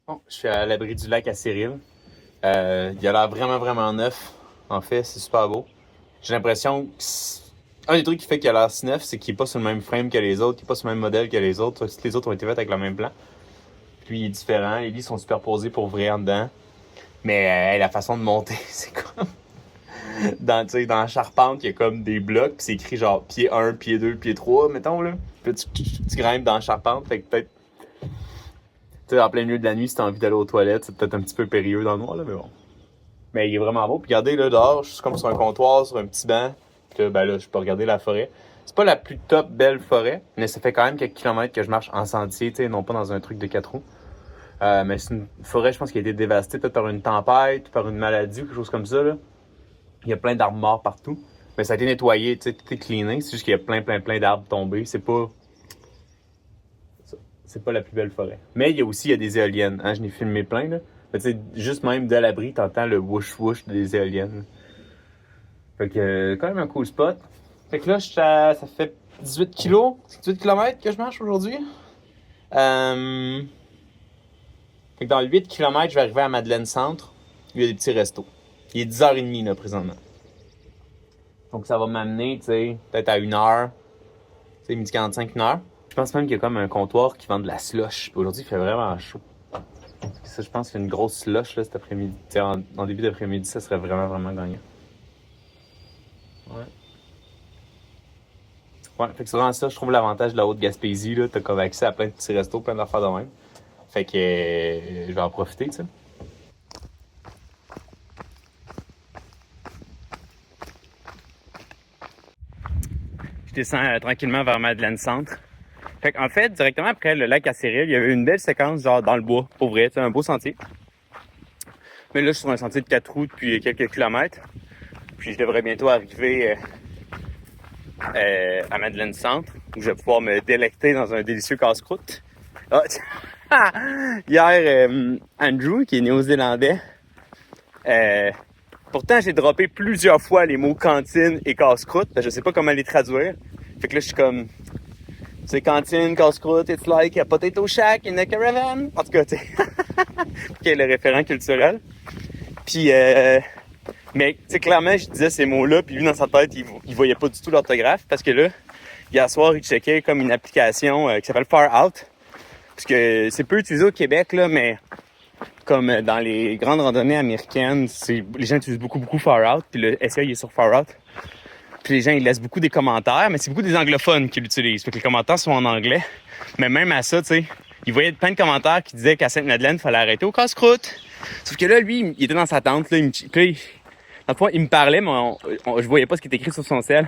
Bon, je suis à l'abri du lac à Cyril. Il a l'air vraiment, vraiment neuf. En fait, c'est super beau. J'ai l'impression que un des trucs qui fait qu'il a l'air si neuf, c'est qu'il est pas sur le même frame que les autres, qu'il est pas sur le même modèle que les autres. Toutes les autres ont été faites avec le même plan. Puis il est différent. Les lits sont superposés pour vrai en dedans. Mais la façon de monter, c'est comme... dans la charpente, il y a comme des blocs, puis c'est écrit genre pied 1, pied 2, pied 3, mettons, là. Puis tu grimpes dans la charpente, fait que peut-être... Tu sais, en plein milieu de la nuit, si t'as envie d'aller aux toilettes, c'est peut-être un petit peu périlleux dans le noir, là, mais bon. Mais il est vraiment beau. Puis regardez, là, dehors, je suis comme sur un comptoir, sur un petit banc. Puis là, ben là, je peux regarder la forêt. C'est pas la plus top belle forêt, mais ça fait quand même quelques kilomètres que je marche en sentier, tu sais, non pas dans un truc de 4 roues. Mais c'est une forêt, je pense, qui a été dévastée peut-être par une tempête, par une maladie ou quelque chose comme ça, là. Il y a plein d'arbres morts partout. Mais ça a été nettoyé, tu sais, tout est cleané. C'est juste qu'il y a plein d'arbres tombés. C'est pas la plus belle forêt. Mais il y a des éoliennes. Hein? Je n'ai filmé plein, là. Mais tu sais, juste même de l'abri, t'entends le whoosh-whoosh des éoliennes. Fait que, quand même un cool spot. Fait que là, ça fait 18 kilos, 18 km que je marche aujourd'hui. Fait que dans 8 km, je vais arriver à Madeleine Centre. Il y a des petits restos. Il est 10h30, là, présentement. Donc, ça va m'amener, tu sais, peut-être à 1h. Tu sais, midi 45, 1h. Je pense même qu'il y a comme un comptoir qui vend de la slush. Aujourd'hui, il fait vraiment chaud. Ça, je pense qu'il y a une grosse slush, là, cet après-midi. Tu sais, en début d'après-midi, ça serait vraiment, vraiment gagnant. Ouais. Ouais, fait que c'est vraiment ça, je trouve l'avantage de la Haute-Gaspésie, là. T'as comme accès à plein de petits restos, plein d'affaires de même. Fait que je vais en profiter, tu sais. Je descends tranquillement vers Madeleine Centre. Fait qu'en fait, directement après le lac à Cyril, il y avait une belle séquence genre dans le bois, pour vrai, tu sais, un beau sentier. Mais là, je suis sur un sentier de 4 roues depuis quelques kilomètres. Puis je devrais bientôt arriver à Madeleine Centre, où je vais pouvoir me délecter dans un délicieux casse-croûte. Ah, hier, Andrew, qui est néo-zélandais, pourtant j'ai droppé plusieurs fois les mots cantine et casse-croûte, je sais pas comment les traduire. Fait que là, je suis comme... C'est cantine, casse-croûte, it's like a potato shack in a caravan. En tout cas, tu sais, qui est le référent culturel. Puis, mais tu sais, clairement, je disais ces mots-là, puis lui, dans sa tête, il voyait pas du tout l'orthographe, parce que là, hier soir, il checkait comme une application qui s'appelle Far Out. Parce que c'est peu utilisé au Québec, là, mais comme dans les grandes randonnées américaines, les gens utilisent beaucoup Far Out, puis le SEA, il est sur Far Out. Puis les gens, ils laissent beaucoup des commentaires, mais c'est beaucoup des anglophones qui l'utilisent. Fait que les commentaires sont en anglais. Mais même à ça, tu sais, il voyait plein de commentaires qui disaient qu'à Sainte-Madeleine, il fallait arrêter au casse-croûte. Sauf que là, lui, il était dans sa tente, là, dans le fond, il me parlait, mais je voyais pas ce qui était écrit sur son cell.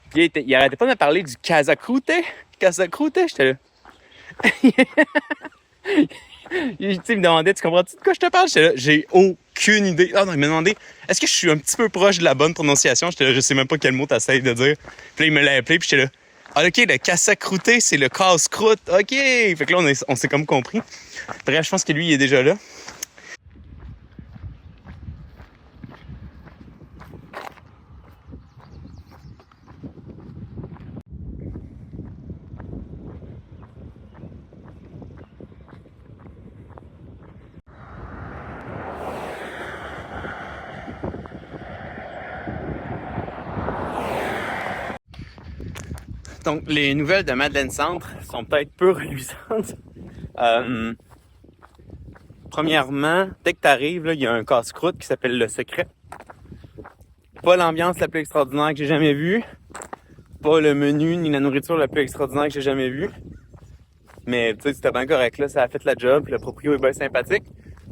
Puis il arrêtait pas de me parler du Casacroute. J'étais là. Il me demandait, tu comprends-tu de quoi je te parle? J'étais là, j'ai aucune idée. Ah non, il m'a demandé, est-ce que je suis un petit peu proche de la bonne prononciation? J'étais là, je sais même pas quel mot t'essayes de dire. Puis là, il me l'a appelé, puis j'étais là, ah ok, le cassacrouté, c'est le casse-croûte. Ok! Fait que là, on s'est comme compris. Bref, je pense que lui, il est déjà là. Donc, les nouvelles de Madeleine Centre sont peut-être peu reluisantes. Premièrement, dès que tu arrives, il y a un casse-croûte qui s'appelle Le Secret. Pas l'ambiance la plus extraordinaire que j'ai jamais vue. Pas le menu ni la nourriture la plus extraordinaire que j'ai jamais vue. Mais tu sais, c'était bien correct. Là, ça a fait la job. Le proprio est bien sympathique.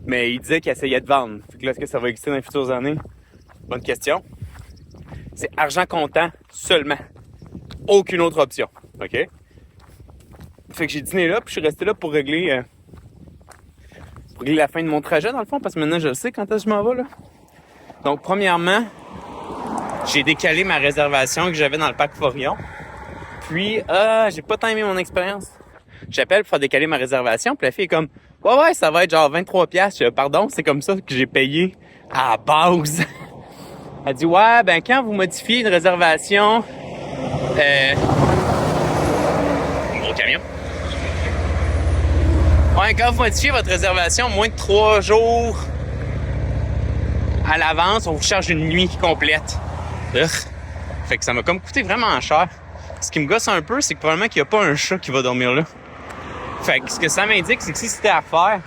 Mais il disait qu'il essayait de vendre. Fait que là, est-ce que ça va exister dans les futures années? Bonne question. C'est argent comptant seulement. Aucune autre option. OK? Fait que j'ai dîné là, puis je suis resté là pour régler la fin de mon trajet, dans le fond, parce que maintenant, je sais quand est-ce que je m'en vais, là. Donc, premièrement, j'ai décalé ma réservation que j'avais dans le parc Forion. Puis, j'ai pas tant aimé mon expérience. J'appelle pour faire décaler ma réservation, puis la fille est comme « Ouais, ça va être genre 23$. » Je dis « Pardon, c'est comme ça que j'ai payé à la base. » Elle dit « Ouais, ben quand vous modifiez une réservation... » Gros camion. Ouais, quand vous modifiez votre réservation moins de 3 jours à l'avance, on vous charge une nuit complète. Urgh. Fait que ça m'a comme coûté vraiment cher. Ce qui me gosse un peu, c'est que probablement qu'il n'y a pas un chat qui va dormir là. Fait que ce que ça m'indique, c'est que si c'était à faire,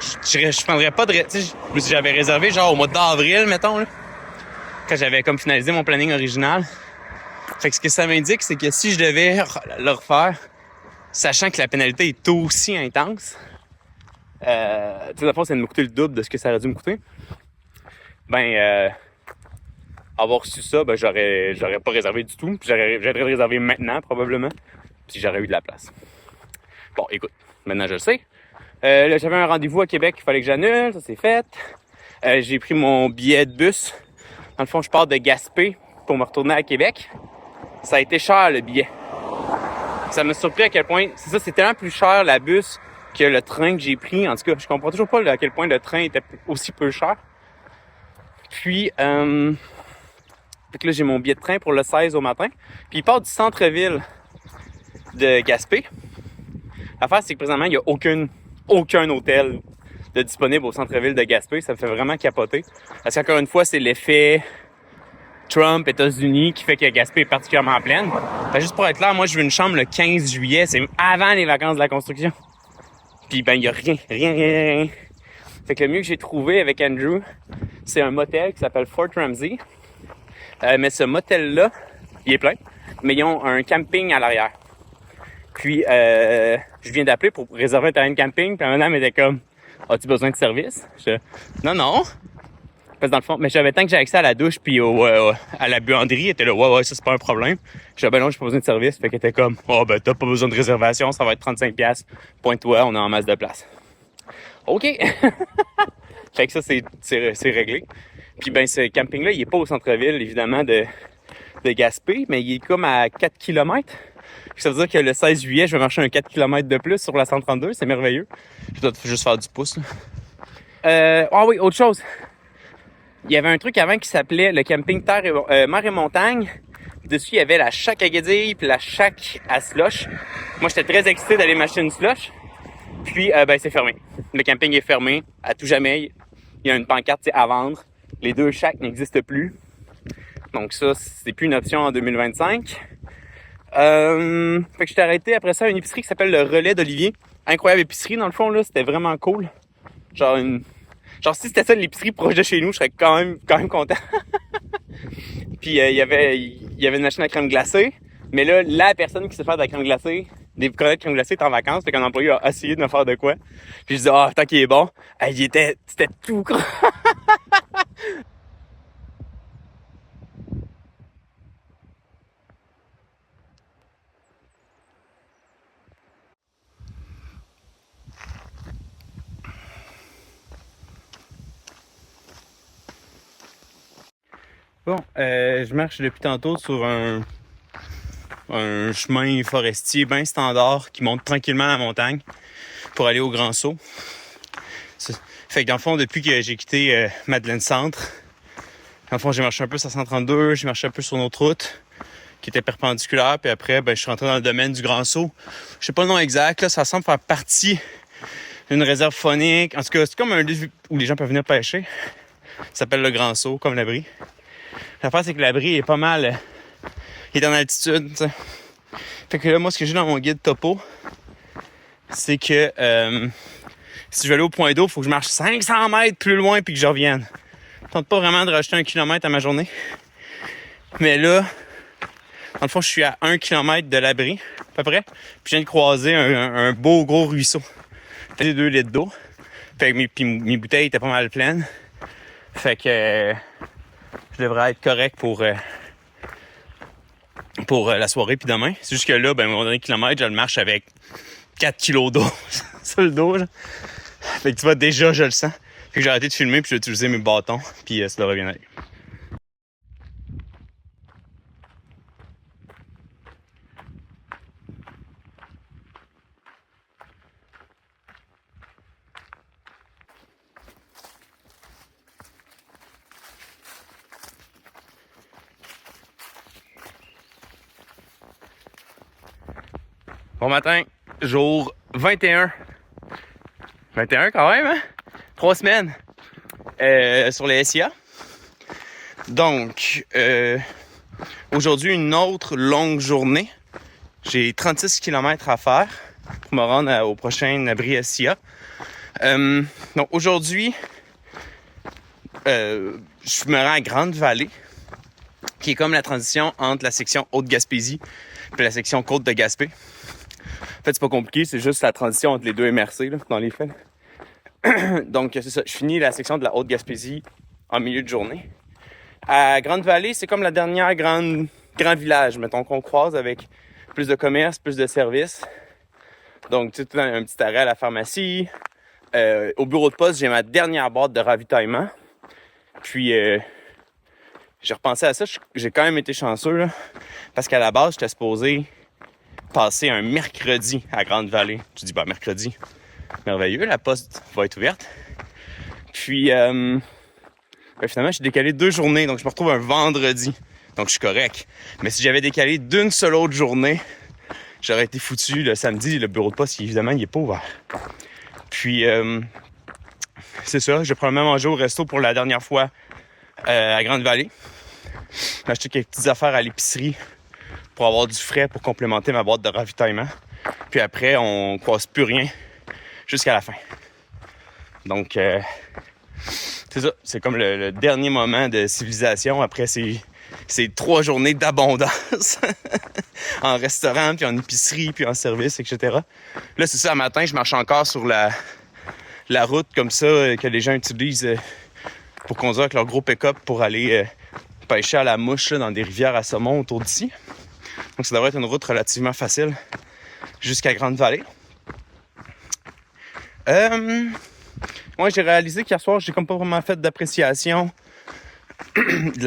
je prendrais pas de... Tu sais, j'avais réservé genre au mois d'avril, mettons, là, quand j'avais comme finalisé mon planning original. Fait que ce que ça m'indique, c'est que si je devais le refaire, sachant que la pénalité est aussi intense, tu sais, dans le fond, ça va me coûter le double de ce que ça aurait dû me coûter. Avoir su ça, j'aurais pas réservé du tout. Puis j'aurais réservé maintenant, probablement. Puis j'aurais eu de la place. Bon, écoute, maintenant je le sais. Là, j'avais un rendez-vous à Québec qu'il fallait que j'annule. Ça, c'est fait. J'ai pris mon billet de bus. Dans le fond, je pars de Gaspé pour me retourner à Québec. Ça a été cher, le billet. Ça m'a surpris à quel point... C'est ça, c'est tellement plus cher, la bus, que le train que j'ai pris. En tout cas, je comprends toujours pas à quel point le train était aussi peu cher. Puis... Fait que là, j'ai mon billet de train pour le 16 au matin. Puis il part du centre-ville de Gaspé. L'affaire, c'est que présentement, il n'y a aucun hôtel de disponible au centre-ville de Gaspé. Ça me fait vraiment capoter. Parce qu'encore une fois, c'est l'effet Trump, États-Unis, qui fait que Gaspé est particulièrement pleine. Fait juste pour être clair, moi, je veux une chambre le 15 juillet. C'est avant les vacances de la construction. Puis ben, il n'y a rien. Fait que le mieux que j'ai trouvé avec Andrew, c'est un motel qui s'appelle Fort Ramsey. Mais ce motel-là, il est plein, mais ils ont un camping à l'arrière. Puis, je viens d'appeler pour réserver un terrain de camping, puis la madame était comme « As-tu besoin de service? » Non. Parce que dans le fond, mais j'avais tant que j'ai accès à la douche puis à la buanderie, elle était là « Ouais, ça c'est pas un problème. » Je disais « Ben non, j'ai pas besoin de service. » Fait qu'elle était comme « Oh, ben t'as pas besoin de réservation, ça va être 35$. Pointe-toi, on a en masse de place. » OK! Fait que ça, c'est réglé. Puis ben ce camping-là, il est pas au centre-ville, évidemment, de Gaspé, mais il est comme à 4 km. Ça veut dire que le 16 juillet, je vais marcher un 4 km de plus sur la 132, c'est merveilleux. Je dois juste faire du pouce, là. Ah oui, autre chose. Il y avait un truc avant qui s'appelait le camping mer et montagne. Dessus, il y avait la shack à guédille puis la shack à slush. Moi, j'étais très excité d'aller m'acheter une slush. Puis, c'est fermé. Le camping est fermé à tout jamais. Il y a une pancarte à vendre. Les deux shacks n'existent plus. Donc ça, c'est plus une option en 2025. Fait que j'étais arrêté après ça à une épicerie qui s'appelle le Relais d'Olivier. Incroyable épicerie, dans le fond, là. C'était vraiment cool. Genre si c'était ça l'épicerie proche de chez nous, je serais quand même content. Puis il y avait une machine à crème glacée. Mais là, la personne qui sait faire de la crème glacée, des produits de crème glacée est en vacances. Fait qu'un employé a essayé de me faire de quoi. Puis je dis, tant qu'il est bon. C'était tout gros. Bon, je marche depuis tantôt sur un chemin forestier bien standard qui monte tranquillement la montagne pour aller au Grand Saut. Fait que dans le fond, depuis que j'ai quitté Madeleine Centre, dans le fond, j'ai marché un peu sur 132, j'ai marché un peu sur une autre route qui était perpendiculaire, puis après, je suis rentré dans le domaine du Grand Saut. Je sais pas le nom exact, là, ça semble faire partie d'une réserve faunique. En tout cas, c'est comme un lieu où les gens peuvent venir pêcher. Ça s'appelle le Grand Saut, comme l'abri. L'affaire, c'est que l'abri est pas mal... il est en altitude, t'sais. Fait que là, moi, ce que j'ai dans mon guide topo, c'est que si je veux aller au point d'eau, il faut que je marche 500 mètres plus loin puis que je revienne. Je tente pas vraiment de rajouter 1 kilomètre à ma journée. Mais là, dans le fond, je suis à 1 kilomètre de l'abri, à peu près. Puis je viens de croiser un beau gros ruisseau. J'ai 2 litres d'eau. Fait que mes bouteilles étaient pas mal pleines. Fait que je devrais être correct pour la soirée puis demain. C'est juste que là, mon dernier kilomètre, je le marche avec 4 kilos d'eau sur le dos. Là. Fait que tu vois, déjà, je le sens. Fait que j'ai arrêté de filmer puis j'ai utilisé mes bâtons. Puis ça devrait bien aller. Bon matin, jour 21 21 quand même, hein? 3 semaines sur les SIA. Donc, aujourd'hui, une autre longue journée. J'ai 36 km à faire pour me rendre au prochain abri SIA. Donc, aujourd'hui, je me rends à Grande-Vallée, qui est comme la transition entre la section Haute-Gaspésie et la section Côte de Gaspé. En fait, c'est pas compliqué, c'est juste la transition entre les deux MRC, là, dans les faits. Donc, c'est ça. Je finis la section de la Haute-Gaspésie en milieu de journée. À Grande-Vallée, c'est comme la dernière grand village, mettons, qu'on croise avec plus de commerce, plus de services. Donc, tu sais, un petit arrêt à la pharmacie. Au bureau de poste, j'ai ma dernière boîte de ravitaillement. Puis, j'ai repensé à ça. J'ai quand même été chanceux, là, parce qu'à la base, j'étais supposé passer un mercredi à Grande-Vallée. Je dis, mercredi, merveilleux, la poste va être ouverte. Puis, finalement, j'ai décalé 2 journées, donc je me retrouve un vendredi. Donc, je suis correct. Mais si j'avais décalé d'une seule autre journée, j'aurais été foutu le samedi. Le bureau de poste, évidemment, il est pas ouvert. Puis, c'est ça. J'ai probablement mangé au resto pour la dernière fois à Grande-Vallée. J'ai acheté quelques petites affaires à l'épicerie pour avoir du frais pour complémenter ma boîte de ravitaillement. Puis après, on croise plus rien jusqu'à la fin. Donc, c'est ça. C'est comme le dernier moment de civilisation après ces 3 journées d'abondance en restaurant, puis en épicerie, puis en service, etc. Là, c'est ça, le matin, je marche encore sur la route comme ça que les gens utilisent pour conduire avec leur gros pick-up pour aller pêcher à la mouche là, dans des rivières à saumon autour d'ici. Donc, ça devrait être une route relativement facile jusqu'à Grande-Vallée. Moi, j'ai réalisé qu'hier soir, j'ai comme pas vraiment fait d'appréciation de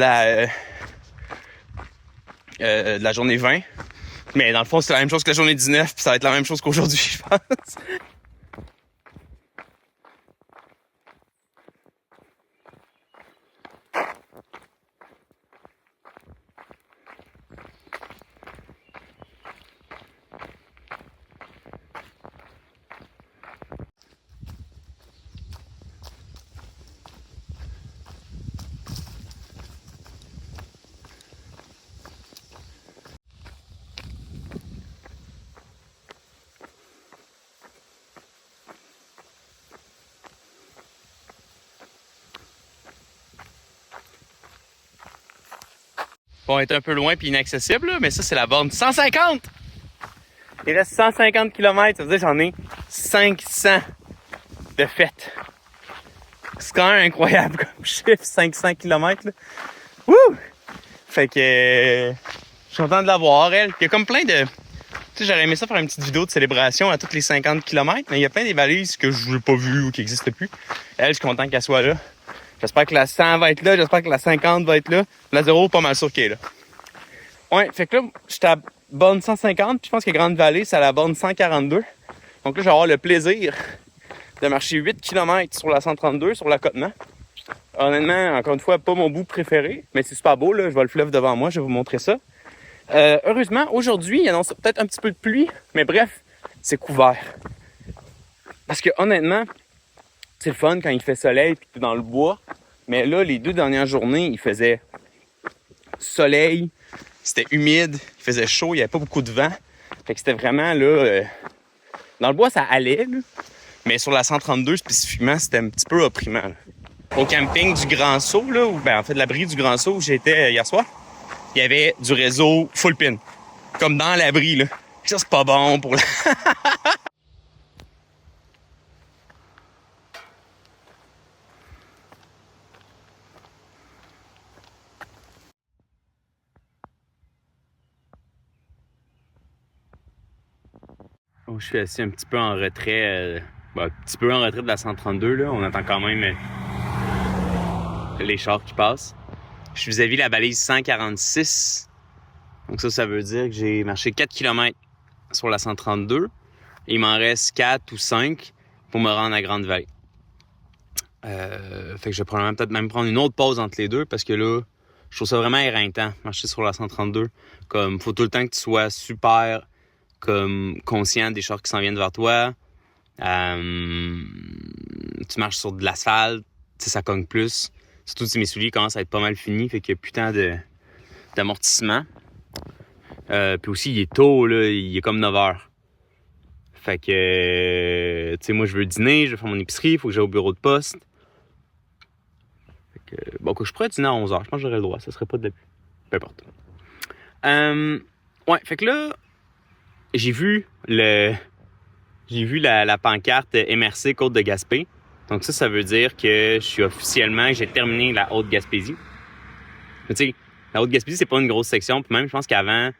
la journée 20. Mais dans le fond, c'est la même chose que la journée 19, puis ça va être la même chose qu'aujourd'hui, je pense. Bon, être un peu loin puis inaccessible, là, mais ça, c'est la borne 150! Il reste 150 km, ça veut dire que j'en ai 500 de fête. C'est quand même incroyable comme chiffre, 500 km. Là. Wouh! Fait que je suis content de l'avoir, elle. Il y a comme plein de... Tu sais, j'aurais aimé ça faire une petite vidéo de célébration à tous les 50 km, mais il y a plein des balises que je n'ai pas vues ou qui n'existent plus. Elle, je suis content qu'elle soit là. J'espère que la 100 va être là, j'espère que la 50 va être là. La 0, pas mal sûr qu'elle est là. Ouais, fait que là, j'étais à borne 150, puis je pense que Grande-Vallée, c'est à la borne 142. Donc là, je vais avoir le plaisir de marcher 8 km sur la 132, sur l'accotement. Honnêtement, encore une fois, pas mon bout préféré, mais c'est super beau, là. Je vois le fleuve devant moi, je vais vous montrer ça. Heureusement, aujourd'hui, il annonce peut-être un petit peu de pluie, mais bref, c'est couvert. Parce que honnêtement, c'est le fun quand il fait soleil puis que t'es dans le bois. Mais là, les 2 dernières journées, il faisait soleil, c'était humide, il faisait chaud, il n'y avait pas beaucoup de vent. Fait que c'était vraiment là... Dans le bois, ça allait, là. Mais sur la 132 spécifiquement, c'était un petit peu opprimant. Là. Au camping du Grand Sault, là, en fait, l'abri du Grand Sault où j'étais hier soir, il y avait du réseau full pin. Comme dans l'abri, là. Ça, c'est pas bon pour... Oh, je suis assis un petit peu en retrait, un petit peu en retrait de la 132, là. On entend quand même les chars qui passent. Je suis vis-à-vis la balise 146. Donc ça veut dire que j'ai marché 4 km sur la 132. Il m'en reste 4 ou 5 pour me rendre à Grande-Vallée. Fait que je vais probablement peut-être même prendre une autre pause entre les deux parce que là, je trouve ça vraiment éreintant, marcher sur la 132. Comme, faut tout le temps que tu sois super... comme conscient des chars qui s'en viennent vers toi. Tu marches sur de l'asphalte, tu sais, ça cogne plus. Surtout si mes souliers commencent à être pas mal finis, fait qu'il y a plus tant d'amortissement. Puis aussi, il est tôt, là, il est comme 9 heures. Fait que, tu sais, moi, je veux dîner, je veux faire mon épicerie, il faut que j'aille au bureau de poste. Fait que, bon, que je pourrais dîner à 11 heures, je pense que j'aurais le droit, ça serait pas de l'abus. Peu importe. Ouais, fait que là, j'ai vu la pancarte MRC Côte de Gaspé. Donc ça veut dire que j'ai terminé la Haute-Gaspésie. Mais tu sais, la Haute-Gaspésie, c'est pas une grosse section. Puis même, je pense qu'avant,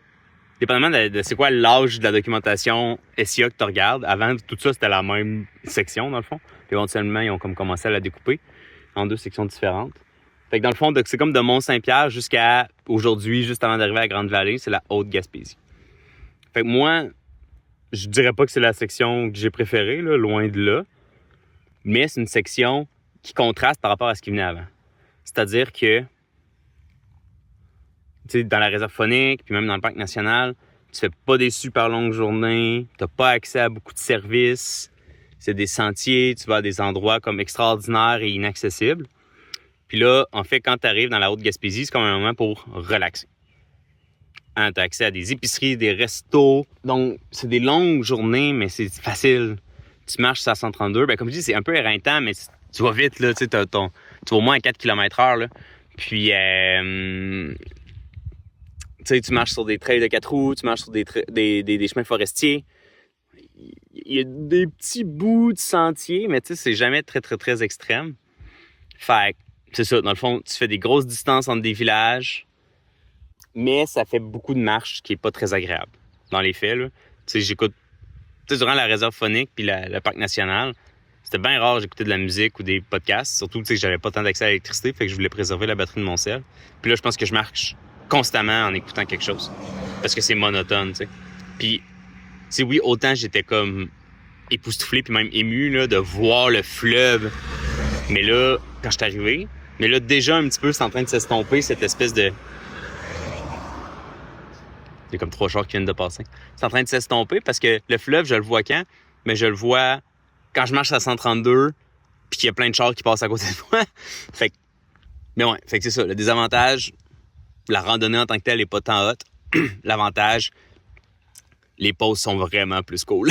dépendamment de c'est quoi l'âge de la documentation SIA que tu regardes, avant, tout ça, c'était la même section, dans le fond. Puis éventuellement, ils ont comme commencé à la découper en 2 sections différentes. Fait que dans le fond, c'est comme de Mont-Saint-Pierre jusqu'à aujourd'hui, juste avant d'arriver à Grande-Vallée, c'est la Haute-Gaspésie. Fait que moi, je dirais pas que c'est la section que j'ai préférée, là, loin de là. Mais c'est une section qui contraste par rapport à ce qui venait avant. C'est-à-dire que, tu sais, dans la réserve faunique, puis même dans le parc national, tu fais pas des super longues journées, t'as pas accès à beaucoup de services, c'est des sentiers, tu vas à des endroits comme extraordinaires et inaccessibles. Puis là, en fait, quand tu arrives dans la Haute-Gaspésie, c'est comme un moment pour relaxer. Hein, tu as accès à des épiceries, des restos. Donc, c'est des longues journées, mais c'est facile. Tu marches sur la 132. Ben, comme je dis, c'est un peu éreintant, mais tu vas vite, là. Tu vas au moins à 4 km/h, là. Puis, tu marches sur des trails de 4 roues, tu marches sur des chemins forestiers. Il y a des petits bouts de sentiers, mais tu sais, c'est jamais très, très, très extrême. Fait que, c'est ça. Dans le fond, tu fais des grosses distances entre des villages, mais ça fait beaucoup de marches, qui est pas très agréable. Dans les faits, là. Tu sais, j'écoute... Tu sais, durant la réserve faunique puis le parc national, c'était bien rare j'écoutais de la musique ou des podcasts. Surtout, tu sais, que j'avais pas tant d'accès à l'électricité, fait que je voulais préserver la batterie de mon cell. Puis là, je pense que je marche constamment en écoutant quelque chose. Parce que c'est monotone, tu sais. Puis, tu sais, oui, autant j'étais comme époustouflé puis même ému, là, de voir le fleuve. Mais là, quand je suis arrivé, mais là, déjà un petit peu, c'est en train de s'estomper, cette espèce de... Il y a comme 3 chars qui viennent de passer. C'est en train de s'estomper parce que le fleuve, je le vois quand? Mais je le vois quand je marche à 132 puis qu'il y a plein de chars qui passent à côté de moi. Fait que c'est ça. Le désavantage, la randonnée en tant que telle n'est pas tant haute. L'avantage, les pauses sont vraiment plus cool.